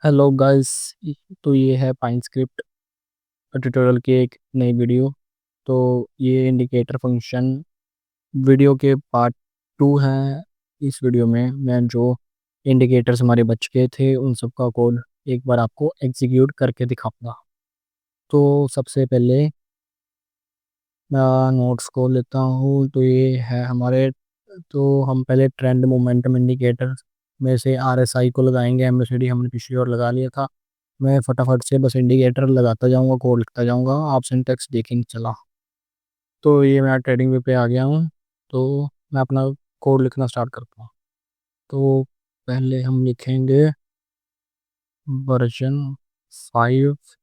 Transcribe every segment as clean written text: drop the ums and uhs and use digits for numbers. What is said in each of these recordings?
Hello guys. तो ये है पाइन स्क्रिप्ट ट्यूटोरियल की एक नई वीडियो। तो ये इंडिकेटर फंक्शन वीडियो के पार्ट 2 है। इस वीडियो में मैं जो इंडिकेटर्स हमारे बच गए थे उन सब का कोड एक बार आपको एग्जीक्यूट करके दिखाऊंगा। तो सबसे पहले मैं नोट्स को लेता हूँ। तो ये है हमारे। तो हम पहले ट्रेंड मोमेंटम इंडिकेटर में से आरएसआई को लगाएंगे। एमएसडी हमने पिछली बार लगा लिया था। मैं फटाफट से बस इंडिकेटर लगाता जाऊंगा, कोड लिखता जाऊंगा, आप सिंटेक्स देखेंगे चला। तो ये मैं ट्रेडिंग वे पे आ गया हूँ। तो मैं अपना कोड लिखना स्टार्ट करता हूँ। तो पहले हम लिखेंगे वर्जन 5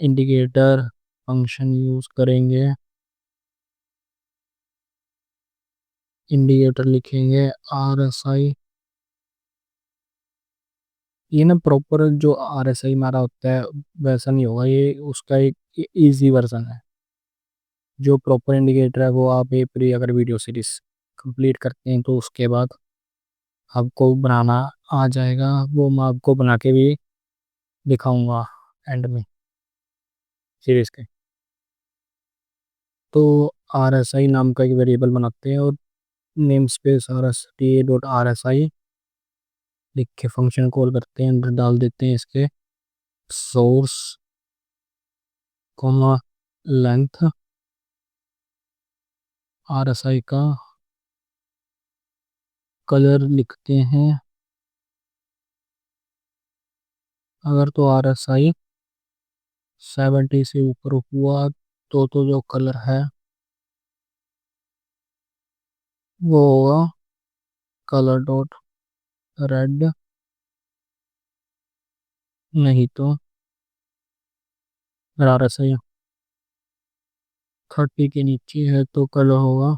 इंडिकेटर फंक्शन यूज करेंगे। इंडिकेटर लिखेंगे आरएसआई। ये ना प्रॉपर जो आरएसआई हमारा होता है वैसा नहीं होगा, ये उसका एक इजी वर्जन है। जो प्रॉपर इंडिकेटर है वो आप एक प्री अगर वीडियो सीरीज कंप्लीट करते हैं तो उसके बाद आपको बनाना आ जाएगा। वो मैं आपको बना के भी दिखाऊंगा एंड में सीरीज के। तो आर एस आई नाम का एक वेरिएबल बनाते हैं और name space R S T dot R S I लिख के फंक्शन कॉल करते हैं, अंदर डाल देते हैं इसके source comma length R S I का कलर लिखते हैं। अगर तो आर एस आई 70 से ऊपर हुआ तो जो कलर है वो होगा कलर डॉट रेड। नहीं तो अगर आर एस आई 30 के नीचे है तो कलर होगा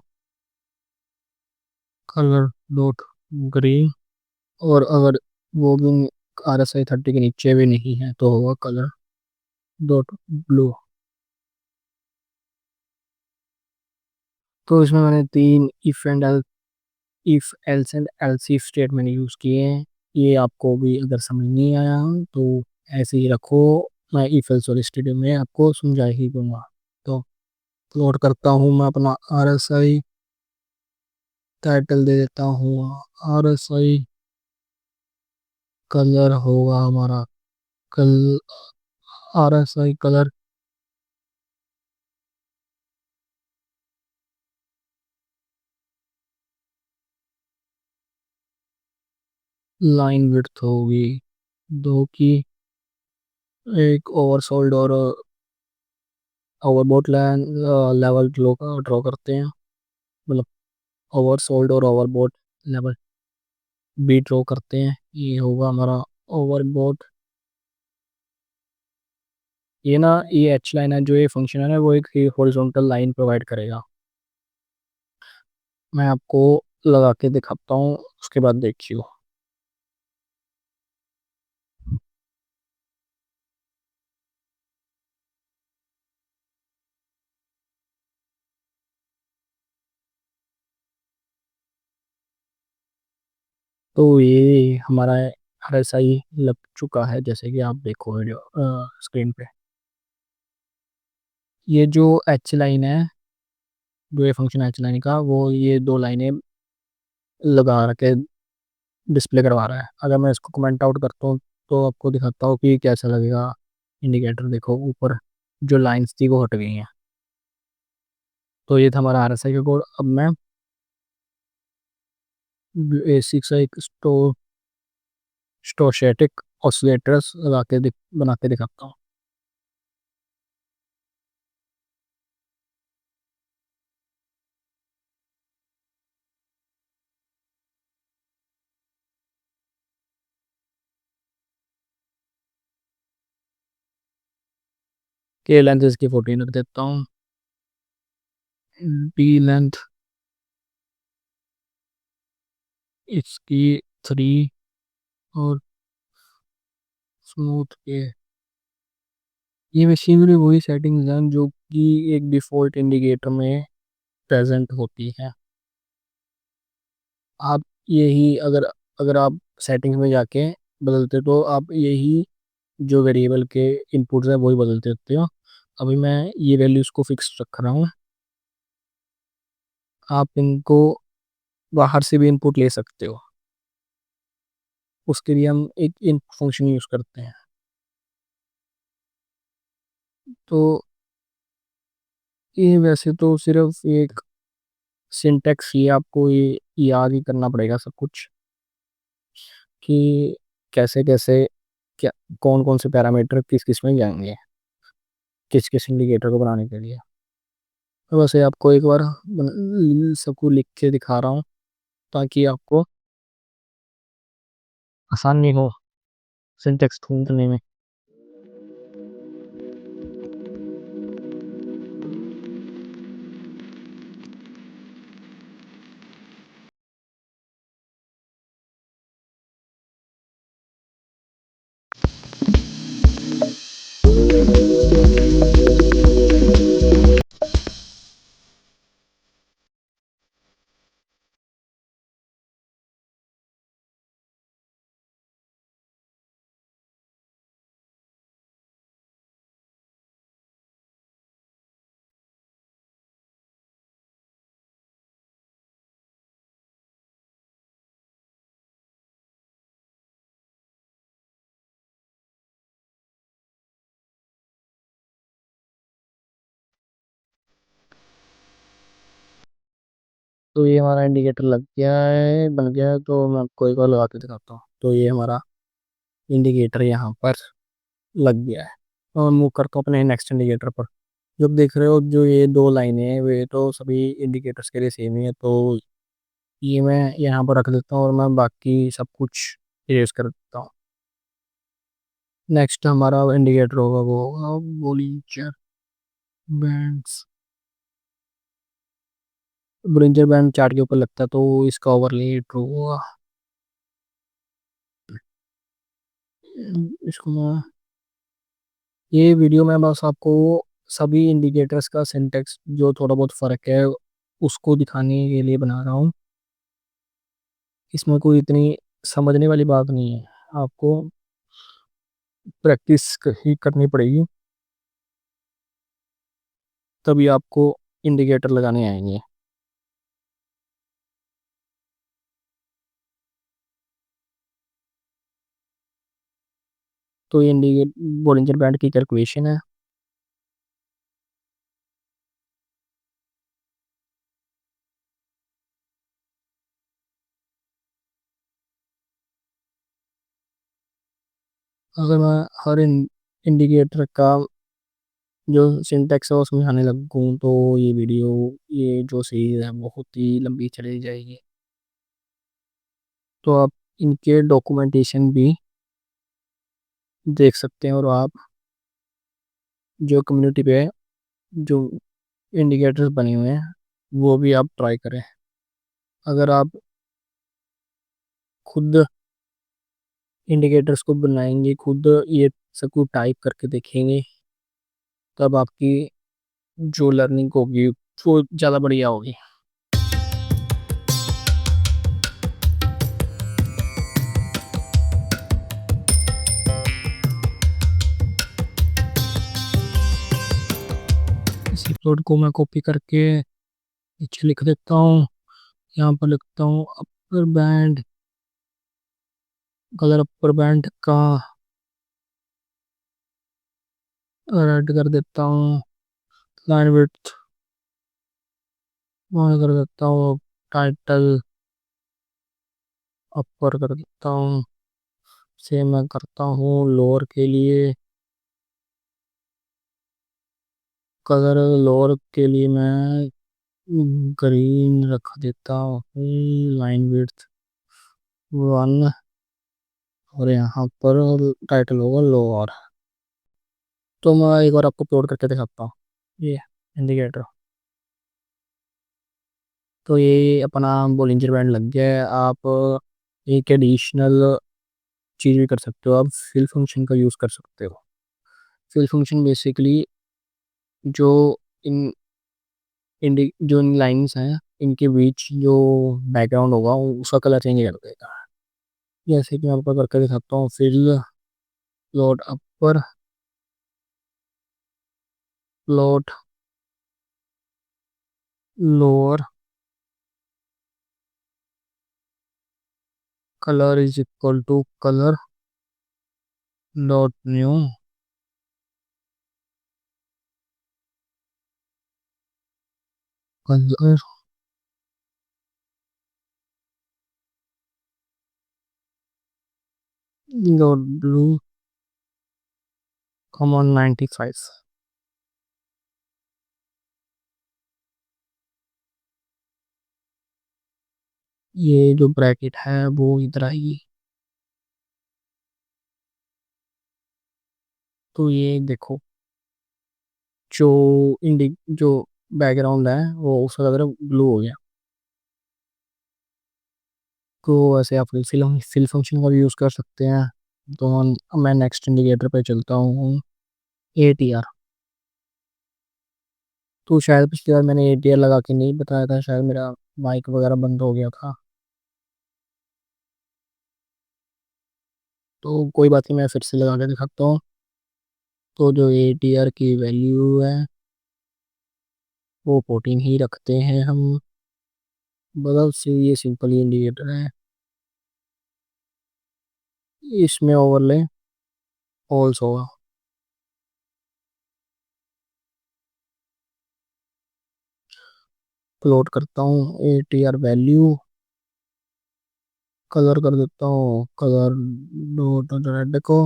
कलर डॉट ग्रीन। और अगर वो भी आर एस आई 30 के नीचे भी नहीं है तो होगा कलर डॉट ब्लू। तो इसमें मैंने 3 if else and else if statement use किए हैं। ये आपको भी अगर समझ नहीं आया तो ऐसे ही रखो, मैं इफ एल्स और स्टेटमेंट में आपको समझा ही दूंगा। तो प्लॉट करता हूँ मैं अपना आर एस आई, टाइटल दे देता हूँ आर एस आई। कलर होगा हमारा कल R S I colour line width होगी 2 की। एक ओवरसोल्ड और ओवरबोट लाइन लेवल ड्रॉ करते हैं। मतलब ओवरसोल्ड और ओवरबोट लेवल भी ड्रॉ करते हैं। ये होगा हमारा ओवरबोट। ये ना ये एच लाइन है, जो ये फंक्शन है ना वो एक हॉरिजॉन्टल लाइन प्रोवाइड करेगा। मैं आपको लगा के दिखाता हूँ, उसके बाद देखियो। तो ये हमारा आर एस आई लग चुका है, जैसे कि आप देखो वीडियो स्क्रीन पे। ये जो एच लाइन है, जो ये फंक्शन एच लाइन का, वो ये 2 लाइनें लगा के डिस्प्ले करवा रहा है। अगर मैं इसको कमेंट आउट करता हूँ तो आपको दिखाता हूँ कि कैसा लगेगा। इंडिकेटर देखो ऊपर जो लाइंस थी वो हट गई हैं। तो ये था हमारा आर एस आई का कोड। अब मैं बेसिक सा एक स्टोचैटिक ऑसिलेटर्स लगा के बना के दिखाता हूँ। के लेंथ इसकी 14 रख देता हूँ। बी लेंथ इसकी 3। और स्मूथ के ये मशीनरी वही सेटिंग्स हैं जो कि एक डिफ़ॉल्ट इंडिकेटर में प्रेजेंट होती हैं। आप यही अगर अगर आप सेटिंग्स में जाके बदलते, तो आप यही जो वेरिएबल के इनपुट्स है वही बदलते रहते हो। अभी मैं ये वैल्यूज़ को फिक्स रख रहा हूँ। आप इनको बाहर से भी इनपुट ले सकते हो, उसके लिए हम एक इनपुट फंक्शन यूज़ करते हैं। तो ये वैसे तो सिर्फ एक सिंटेक्स ही, आपको ये याद ही करना पड़ेगा सब कुछ, कि कैसे कैसे क्या कौन कौन से पैरामीटर किस किस में जाएंगे किस किस इंडिकेटर को बनाने के लिए। तो वैसे आपको एक बार सबको लिख के दिखा रहा हूँ ताकि आपको आसानी हो सिंटेक्स ढूंढने में। तो ये हमारा इंडिकेटर लग गया है, बन गया है। तो मैं आपको एक बार लगा के दिखाता हूँ। तो ये हमारा इंडिकेटर यहाँ पर लग गया है। और मूव करता हूँ अपने नेक्स्ट इंडिकेटर पर। जब देख रहे हो जो ये दो लाइनें हैं वे तो सभी इंडिकेटर्स के लिए सेम ही है, तो ये मैं यहाँ पर रख देता हूँ और मैं बाकी सब कुछ इरेज कर देता हूँ। नेक्स्ट हमारा इंडिकेटर होगा वो होगा Bollinger bands. Bollinger band chart के ऊपर लगता है तो इसका ओवरले ट्रू होगा। इसको मैं ये वीडियो में बस आपको सभी इंडिकेटर्स का सिंटेक्स जो थोड़ा बहुत फ़र्क है उसको दिखाने के लिए बना रहा हूँ। इसमें कोई इतनी समझने वाली बात नहीं है, आपको प्रैक्टिस ही करनी पड़ेगी, तभी आपको इंडिकेटर लगाने आएंगे। तो ये इंडिकेट बोलिंजर बैंड की कैलकुलेशन है। अगर मैं हर इंडिकेटर का जो सिंटेक्स है वो समझाने लगूँ तो ये वीडियो, ये जो सीरीज है बहुत ही लंबी चली जाएगी। तो आप इनके डॉक्यूमेंटेशन भी देख सकते हैं, और आप जो कम्युनिटी पे जो इंडिकेटर्स बने हुए हैं वो भी आप ट्राई करें। अगर आप खुद इंडिकेटर्स को बनाएंगे, खुद ये सब कुछ टाइप करके देखेंगे, तब आपकी जो लर्निंग होगी वो ज़्यादा बढ़िया होगी। इसी प्लॉट को मैं कॉपी करके नीचे लिख देता हूँ। यहाँ पर लिखता हूँ upper band, colour upper band का रेड कर देता हूँ। लाइन विड्थ वहाँ कर देता हूँ। टाइटल अपर कर देता हूँ। सेम मैं करता हूँ लोअर के लिए। कलर लोअर के लिए मैं ग्रीन रख देता हूँ। लाइन विड्थ 1, और यहाँ पर टाइटल होगा लोअर। तो मैं एक बार आपको अपलोड करके दिखाता हूँ ये इंडिकेटर। तो ये अपना बोलिंजर बैंड लग गया है। आप एक एडिशनल चीज़ भी कर सकते हो, आप फिल फंक्शन का यूज़ कर सकते हो। फिल फंक्शन बेसिकली जो इन जो इन लाइंस हैं इनके बीच जो बैकग्राउंड होगा उसका कलर चेंज कर देगा। जैसे कि मैं आपको करके दिखाता हूँ, fill, plot upper, plot lower, colour is equal to colour dot new, colour dot blue, common 95। ये जो ब्रैकेट है वो इधर आएगी। तो ये देखो, जो जो बैकग्राउंड है वो उसका कलर ब्लू हो गया। तो ऐसे आप फिल फंक्शन का भी यूज़ कर सकते हैं। तो मैं नेक्स्ट इंडिकेटर पे चलता हूँ, ATR। तो शायद पिछली बार मैंने ATR लगा के नहीं बताया था, शायद मेरा माइक वगैरह बंद हो गया था। तो कोई बात नहीं, मैं फिर से लगा के दिखाता हूँ। तो जो ATR की वैल्यू है वो 14 ही रखते हैं हम। बगल से ये सिंपल इंडिकेटर है, इसमें ओवरले फॉल्स होगा। प्लॉट करता हूँ ATR वैल्यू, कलर कर देता हूँ कलर डॉट रेड को,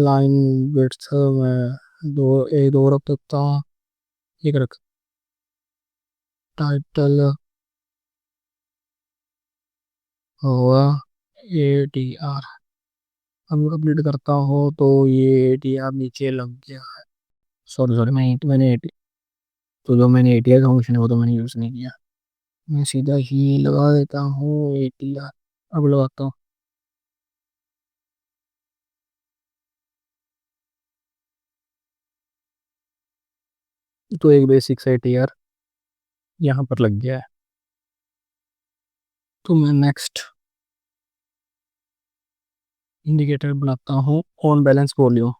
लाइन विड्थ में दो रख देता हूँ। एक रख टाइटल हुआ ATR। अब कंप्लीट करता हूँ तो ये ATR नीचे लग गया। सॉरी सॉरी, मैंने तो जो मैंने ATR का फंक्शन है वो तो मैंने यूज़ नहीं किया। मैं सीधा ही लगा देता हूँ ATR। अब लगाता हूँ। तो एक बेसिक सा ATR यहाँ पर लग गया है। तो मैं नेक्स्ट इंडिकेटर बनाता हूँ ऑन बैलेंस वॉल्यूम।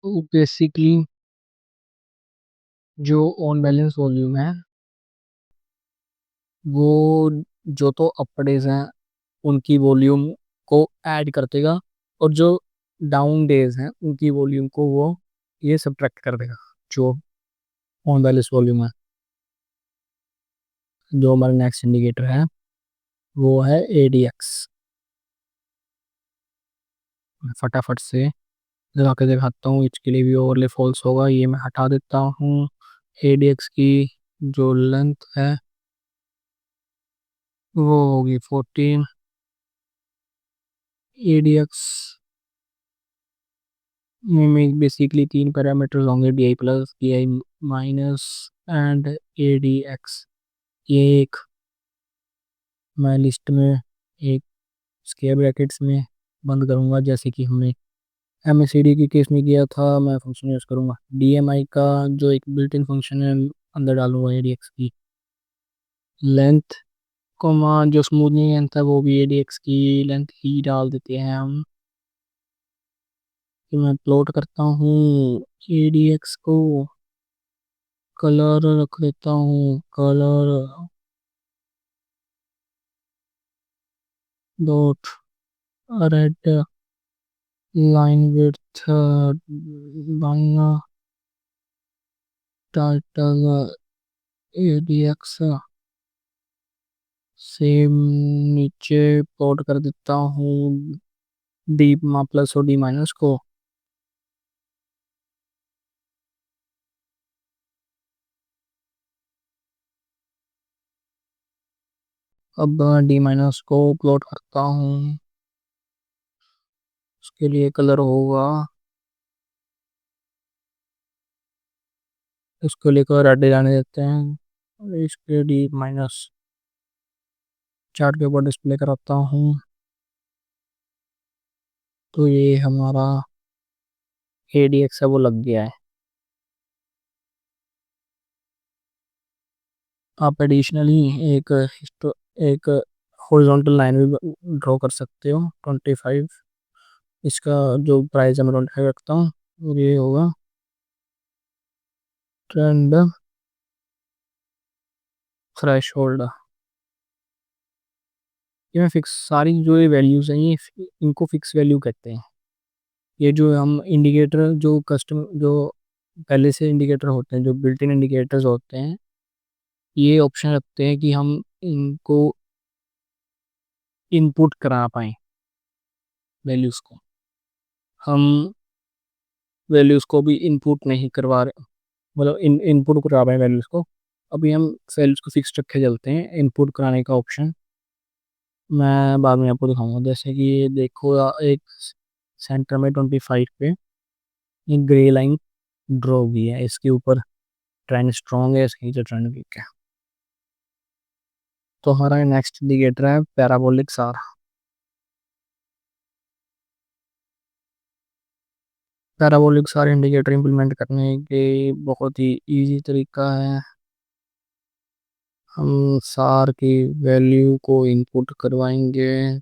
तो बेसिकली जो ऑन बैलेंस वॉल्यूम है वो जो तो अप डेज हैं उनकी वॉल्यूम को ऐड कर देगा, और जो डाउन डेज हैं उनकी वॉल्यूम को वो ये सब्ट्रैक्ट कर देगा। जो ऑन बैलेंस वॉल्यूम है, जो हमारा नेक्स्ट इंडिकेटर है वो है ADX। मैं फटाफट से लगा के दिखाता हूँ, इसके लिए भी ओवरले फॉल्स होगा, ये मैं हटा देता हूँ। ADX की जो लेंथ है वो होगी 14। ADX में बेसिकली तीन पैरामीटर्स होंगे, DI+, DI-, एंड ADX। ये एक मैं लिस्ट में एक स्क्वायर ब्रैकेट्स में बंद करूंगा, जैसे कि हमने MACD की केस में किया था। मैं फंक्शन यूज करूंगा DMI का, जो एक बिल्ट इन फंक्शन है, अंदर डालूंगा ADX की लेंथ, कोमा जो स्मूथनिंग लेंथ है वो भी ADX की लेंथ ही डाल देते हैं हम। कि मैं प्लॉट करता हूँ ADX को, कलर रख देता हूँ colour dot red, line width buying, title ADX, same नीचे प्लॉट कर देता हूँ D+ और D- को। अब डी माइनस को प्लॉट करता हूँ। उसके लिए कलर होगा, उसको लेकर रेड जाने देते हैं और इसके डी माइनस चार्ट के ऊपर डिस्प्ले कराता हूँ। तो ये हमारा ADX है वो लग गया है। आप एडिशनली एक एक हॉरिजॉन्टल लाइन भी ड्रॉ कर सकते हो 25। इसका जो प्राइस है मैं 25 रखता हूँ और ये होगा ट्रेंड थ्रेश होल्ड। ये मैं फिक्स सारी जो ये वैल्यूज़ हैं ये इनको फिक्स वैल्यू कहते हैं। ये जो हम इंडिकेटर जो कस्टम जो पहले से इंडिकेटर होते हैं, जो बिल्ट इन इंडिकेटर्स होते हैं, ये ऑप्शन रखते हैं कि हम इनको इनपुट करा पाएँ वैल्यूज़ को। हम वैल्यूज़ को भी इनपुट नहीं करवा रहे, मतलब इनपुट करा पाए वैल्यूज़ को। अभी हम वैल्यूज़ को फिक्स रखे चलते हैं। इनपुट कराने का ऑप्शन मैं बाद में आपको दिखाऊंगा। जैसे कि ये देखो एक सेंटर में 25 पे एक ग्रे लाइन ड्रॉ हुई है, इसके ऊपर ट्रेंड स्ट्रॉन्ग है, इसके नीचे ट्रेंड वीक है। तो हमारा नेक्स्ट इंडिकेटर है पैराबोलिक सार। पैराबोलिक सार इंडिकेटर इंप्लीमेंट करने के बहुत ही इजी तरीका है। हम सार की वैल्यू को इनपुट करवाएंगे,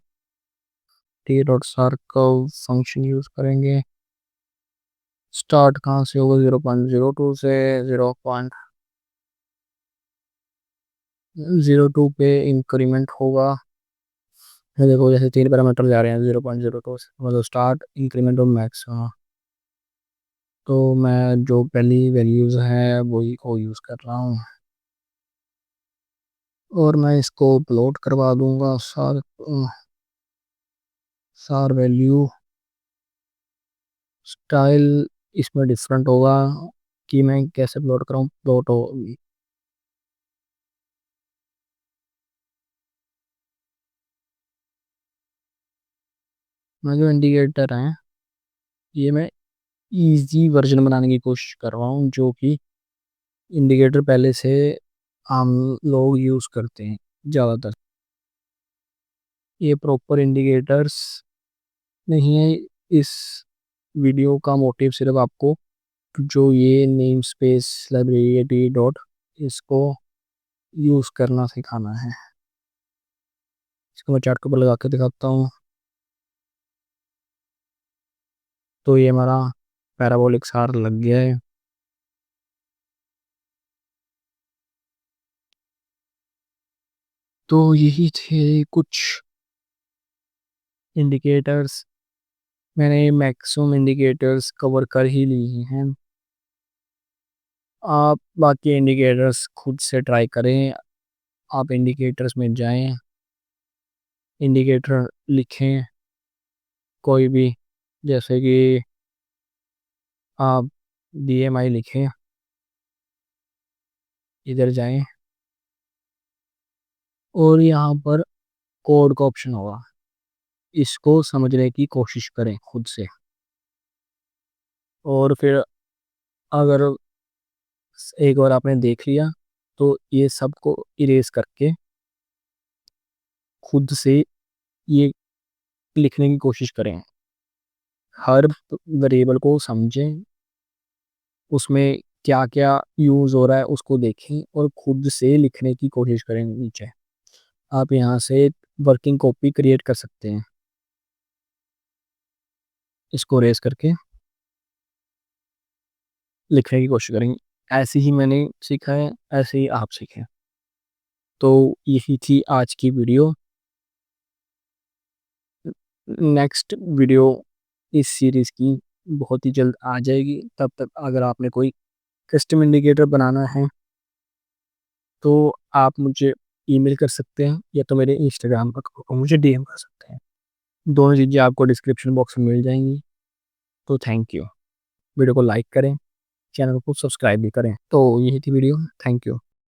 टी डॉट सार का फंक्शन यूज करेंगे। स्टार्ट कहाँ से होगा, 0.02 से 0.02 पे इंक्रीमेंट होगा। ये देखो जैसे 3 पैरामीटर जा रहे हैं 0.02 से, मतलब स्टार्ट इंक्रीमेंट और मैक्स। हाँ, तो मैं जो पहली वैल्यूज है वही को यूज़ कर रहा हूँ और मैं इसको प्लॉट करवा दूंगा। सार वैल्यू स्टाइल इसमें डिफरेंट होगा कि मैं कैसे प्लॉट कराऊँ। प्लॉट हो, मैं जो इंडिकेटर है ये मैं इजी वर्जन बनाने की कोशिश कर रहा हूँ, जो कि इंडिकेटर पहले से आम लोग यूज़ करते हैं ज़्यादातर। ये प्रॉपर इंडिकेटर्स नहीं है। इस वीडियो का मोटिव सिर्फ आपको जो ये नेम स्पेस लाइब्रेरी डॉट इसको यूज़ करना सिखाना है। इसको मैं चार्ट के ऊपर लगा के दिखाता हूँ। तो ये हमारा पैराबोलिक सार लग गया है। तो यही थे कुछ इंडिकेटर्स। मैंने मैक्सिमम इंडिकेटर्स कवर कर ही लिए हैं। आप बाकी इंडिकेटर्स खुद से ट्राई करें। आप इंडिकेटर्स में जाएं, इंडिकेटर लिखें कोई भी, जैसे कि आप DMI लिखें, इधर जाएं और यहाँ पर कोड का ऑप्शन होगा, इसको समझने की कोशिश करें खुद से। और फिर अगर एक बार आपने देख लिया तो ये सबको इरेज करके खुद से ये लिखने की कोशिश करें। हर वेरिएबल को समझें, उसमें क्या क्या यूज़ हो रहा है उसको देखें और खुद से लिखने की कोशिश करें नीचे। आप यहाँ से वर्किंग कॉपी क्रिएट कर सकते हैं, इसको रेस करके लिखने की कोशिश करेंगे। ऐसे ही मैंने सीखा है, ऐसे ही आप सीखें। तो यही थी आज की वीडियो। नेक्स्ट वीडियो इस सीरीज़ की बहुत ही जल्द आ जाएगी। तब तक अगर आपने कोई कस्टम इंडिकेटर बनाना है तो आप मुझे ईमेल कर सकते हैं या तो मेरे इंस्टाग्राम पर मुझे DM कर सकते हैं। दोनों चीज़ें आपको डिस्क्रिप्शन बॉक्स में मिल जाएंगी। तो थैंक यू। वीडियो को लाइक करें, चैनल को सब्सक्राइब भी करें। तो यही थी वीडियो। Thank you.